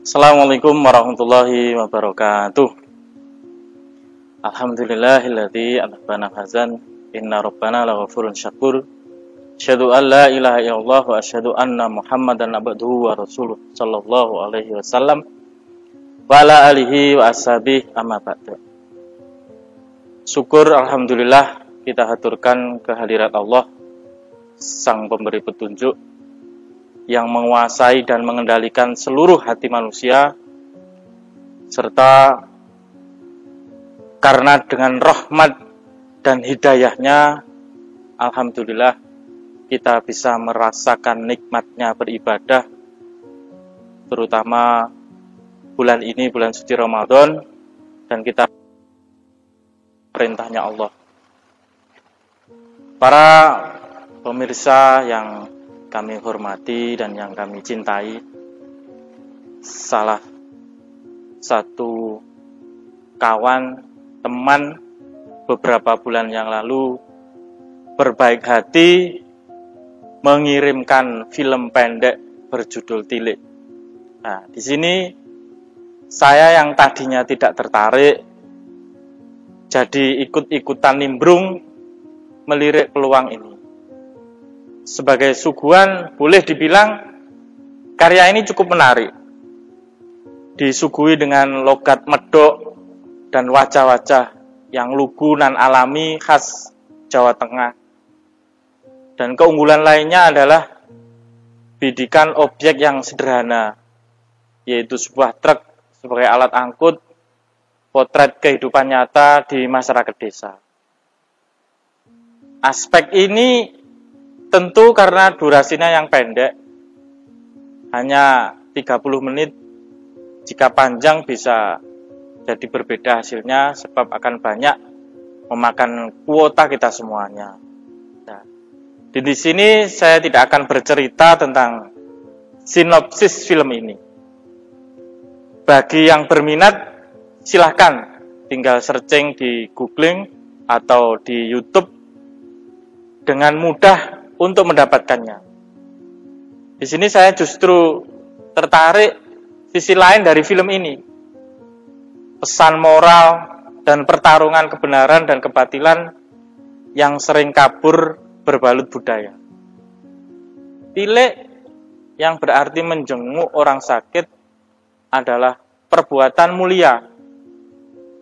Assalamualaikum warahmatullahi wabarakatuh. Alhamdulillahilladzi anbana hazan inna rabbana laghafurun syakur. Asyhadu an la ilaha illallah wa asyhadu anna Muhammadan abduhu wa rasuluh sallallahu alaihi wasallam wa ala alihi wa ashabihi amma ba'du. Syukur alhamdulillah kita haturkan kehadirat Allah, Sang Pemberi petunjuk yang menguasai dan mengendalikan seluruh hati manusia, serta karena dengan rahmat dan hidayahnya, alhamdulillah kita bisa merasakan nikmatnya beribadah, terutama bulan ini, bulan suci Ramadan, dan kita perintahnya Allah. Para pemirsa yang kami hormati dan yang kami cintai, salah satu kawan, teman beberapa bulan yang lalu berbaik hati mengirimkan film pendek berjudul Tilik. Nah, di sini saya yang tadinya tidak tertarik, jadi ikut-ikutan nimbrung melirik peluang ini. Sebagai suguhan, boleh dibilang karya ini cukup menarik. Disuguhi dengan logat medok dan wajah-wajah yang lugu dan alami khas Jawa Tengah. Dan keunggulan lainnya adalah bidikan objek yang sederhana, yaitu sebuah truk sebagai alat angkut, potret kehidupan nyata di masyarakat desa. Aspek ini tentu karena durasinya yang pendek, hanya 30 menit, jika panjang bisa jadi berbeda hasilnya, sebab akan banyak memakan kuota kita semuanya. Nah, di sini saya tidak akan bercerita tentang sinopsis film ini. Bagi yang berminat, silahkan tinggal searching di googling atau di YouTube dengan mudah untuk mendapatkannya. Di sini saya justru tertarik sisi lain dari film ini. Pesan moral dan pertarungan kebenaran dan kebatilan yang sering kabur berbalut budaya. Tilik yang berarti menjenguk orang sakit adalah perbuatan mulia.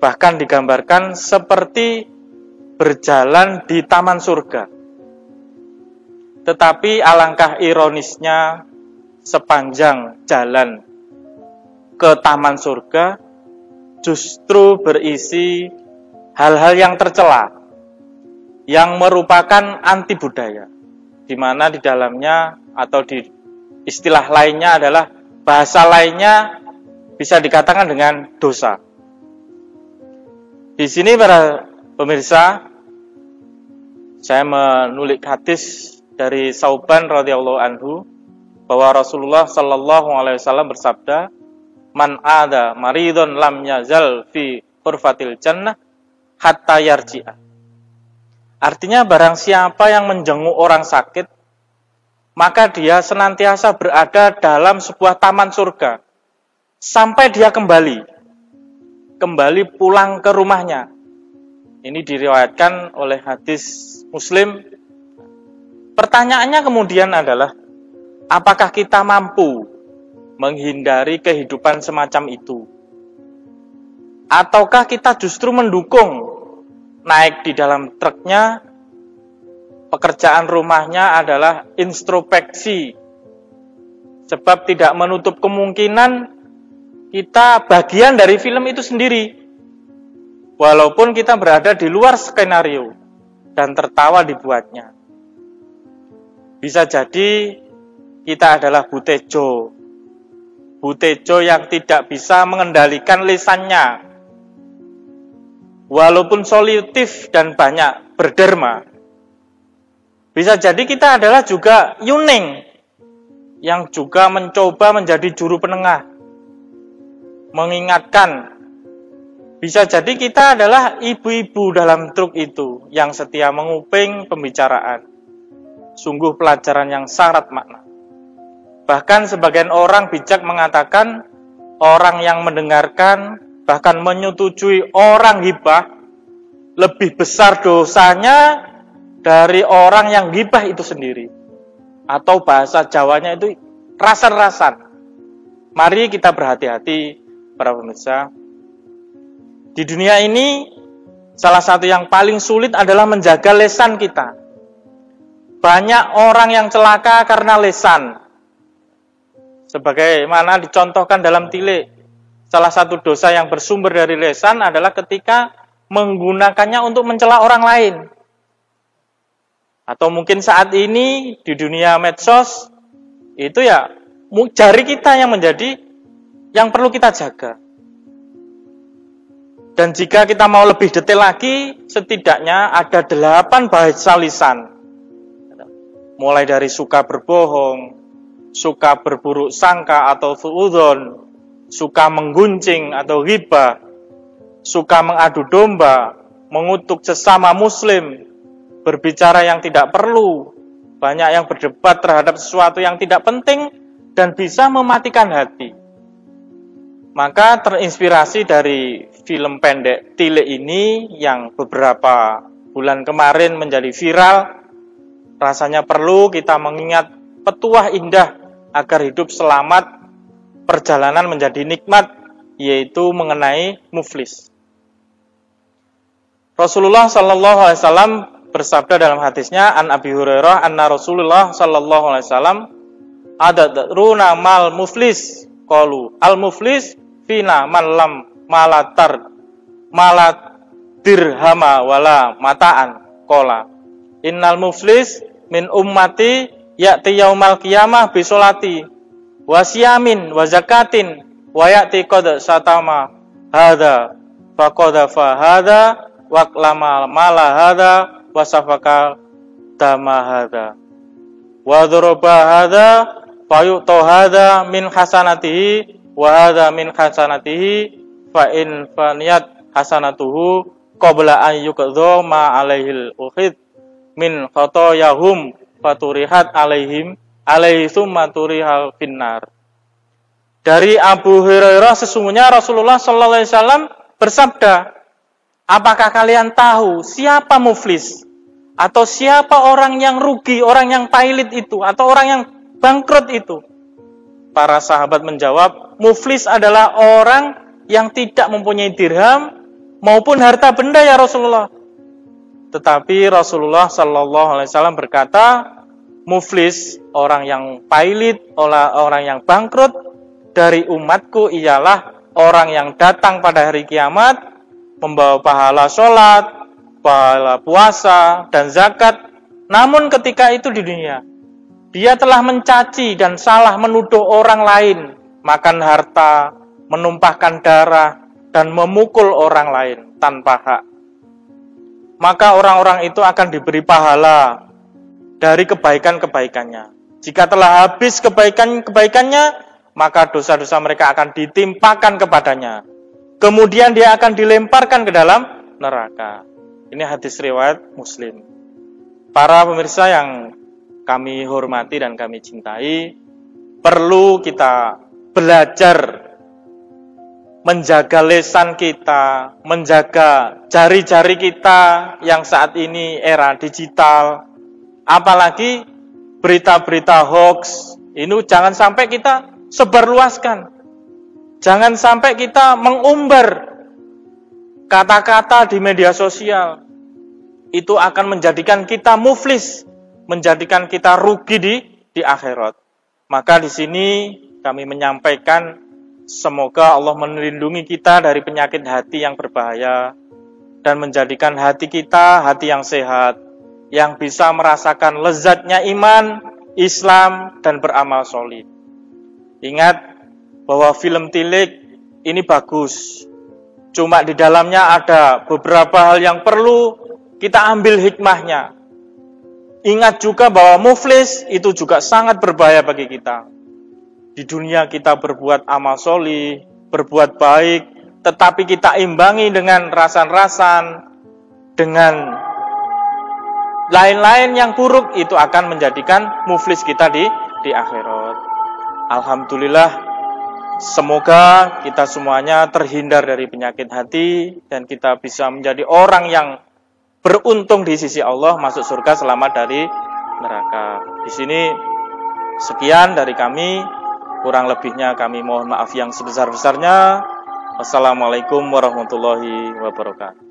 Bahkan digambarkan seperti berjalan di taman surga. Tetapi alangkah ironisnya, sepanjang jalan ke taman surga justru berisi hal-hal yang tercela, yang merupakan anti budaya, di mana di dalamnya atau di istilah lainnya adalah bahasa lainnya bisa dikatakan dengan dosa. Di sini para pemirsa, saya menulik hadis dari Sauban radhiyallahu anhu bahwa Rasulullah sallallahu alaihi wasallam bersabda, "Man ada maridun lam yazal fi hurfatil jannah hatta yarji'a." Artinya barang siapa yang menjenguk orang sakit, maka dia senantiasa berada dalam sebuah taman surga sampai dia kembali pulang ke rumahnya. Ini diriwayatkan oleh hadis Muslim. Pertanyaannya kemudian adalah, apakah kita mampu menghindari kehidupan semacam itu? Ataukah kita justru mendukung naik di dalam truknya, pekerjaan rumahnya adalah introspeksi, sebab tidak menutup kemungkinan kita bagian dari film itu sendiri, walaupun kita berada di luar skenario dan tertawa dibuatnya. Bisa jadi kita adalah Butejo yang tidak bisa mengendalikan lisannya, walaupun solutif dan banyak berderma. Bisa jadi kita adalah juga Yuning yang juga mencoba menjadi juru penengah, mengingatkan. Bisa jadi kita adalah ibu-ibu dalam truk itu yang setia menguping pembicaraan. Sungguh pelajaran yang syarat makna. Bahkan sebagian orang bijak mengatakan orang yang mendengarkan, bahkan menyetujui orang ghibah, lebih besar dosanya dari orang yang ghibah itu sendiri. Atau bahasa Jawanya itu rasan-rasan. Mari kita berhati-hati, para pemirsa. Di dunia ini, salah satu yang paling sulit adalah menjaga lisan kita. Banyak orang yang celaka karena lisan. Sebagaimana dicontohkan dalam Tilik, salah satu dosa yang bersumber dari lisan adalah ketika menggunakannya untuk mencela orang lain. Atau mungkin saat ini di dunia medsos, itu ya jari kita yang menjadi yang perlu kita jaga. Dan jika kita mau lebih detail lagi, setidaknya ada 8 bahasa lisan. Mulai dari suka berbohong, suka berburuk sangka atau suudzon, suka menggunjing atau ghibah, suka mengadu domba, mengutuk sesama muslim, berbicara yang tidak perlu, banyak yang berdebat terhadap sesuatu yang tidak penting dan bisa mematikan hati. Maka terinspirasi dari film pendek Tilik ini yang beberapa bulan kemarin menjadi viral, rasanya perlu kita mengingat petuah indah agar hidup selamat, perjalanan menjadi nikmat, yaitu mengenai muflis. Rasulullah Shallallahu Alaihi Wasallam bersabda dalam hadisnya, an Abi Hurairah, anna Rasulullah Shallallahu Alaihi Wasallam adadruna mal muflis, qalu al muflis fina malam malatar malat dirhama wala mataan, qala innal muflis min ummati ya'ti yaumal qiyamah bisolati wa siyamin wa zakatin wa ya'ti qad satama hadza faqadha hadza wa lama mala hadza wa safaka dama hadza wa daraba hadza fa yu'ta hadza min hasanatihi wa hadza min hasanatihi fa in faniyat hasanatuhu qabla an yuqdha ma alaihil ukhid min khotoyahum faturihat alaihim alaihi summa turihal finnar. Dari Abu Hurairah, sesungguhnya Rasulullah sallallahu alaihi wasallam bersabda, apakah kalian tahu siapa muflis atau siapa orang yang rugi, orang yang pailit itu atau orang yang bangkrut itu? Para sahabat menjawab, muflis adalah orang yang tidak mempunyai dirham maupun harta benda ya Rasulullah. Tetapi Rasulullah Sallallahu Alaihi Wasallam berkata, muflis, orang yang pailit, orang yang bangkrut dari umatku ialah orang yang datang pada hari kiamat membawa pahala sholat, pahala puasa dan zakat. Namun ketika itu di dunia, dia telah mencaci dan salah menuduh orang lain, makan harta, menumpahkan darah dan memukul orang lain tanpa hak. Maka orang-orang itu akan diberi pahala dari kebaikan-kebaikannya. Jika telah habis kebaikan-kebaikannya, maka dosa-dosa mereka akan ditimpakan kepadanya. Kemudian dia akan dilemparkan ke dalam neraka. Ini hadis riwayat Muslim. Para pemirsa yang kami hormati dan kami cintai, perlu kita belajar menjaga lisan kita, menjaga jari-jari kita yang saat ini era digital. Apalagi berita-berita hoax, ini jangan sampai kita sebarluaskan. Jangan sampai kita mengumbar kata-kata di media sosial. Itu akan menjadikan kita muflis, menjadikan kita rugi di akhirat. Maka di sini kami menyampaikan, semoga Allah melindungi kita dari penyakit hati yang berbahaya dan menjadikan hati kita hati yang sehat, yang bisa merasakan lezatnya iman, Islam, dan beramal solih. Ingat bahwa film Tilik ini bagus. Cuma di dalamnya ada beberapa hal yang perlu kita ambil hikmahnya. Ingat juga bahwa muflis itu juga sangat berbahaya bagi kita. Di dunia kita berbuat amal solih, berbuat baik, tetapi kita imbangi dengan rasan-rasan, dengan lain-lain yang buruk, itu akan menjadikan muflis kita di akhirat. Alhamdulillah, Semoga kita semuanya terhindar dari penyakit hati dan kita bisa menjadi orang yang beruntung di sisi Allah, masuk surga selamat dari neraka. Di sini sekian dari kami, kurang lebihnya kami mohon maaf yang sebesar-besarnya. Wassalamualaikum warahmatullahi wabarakatuh.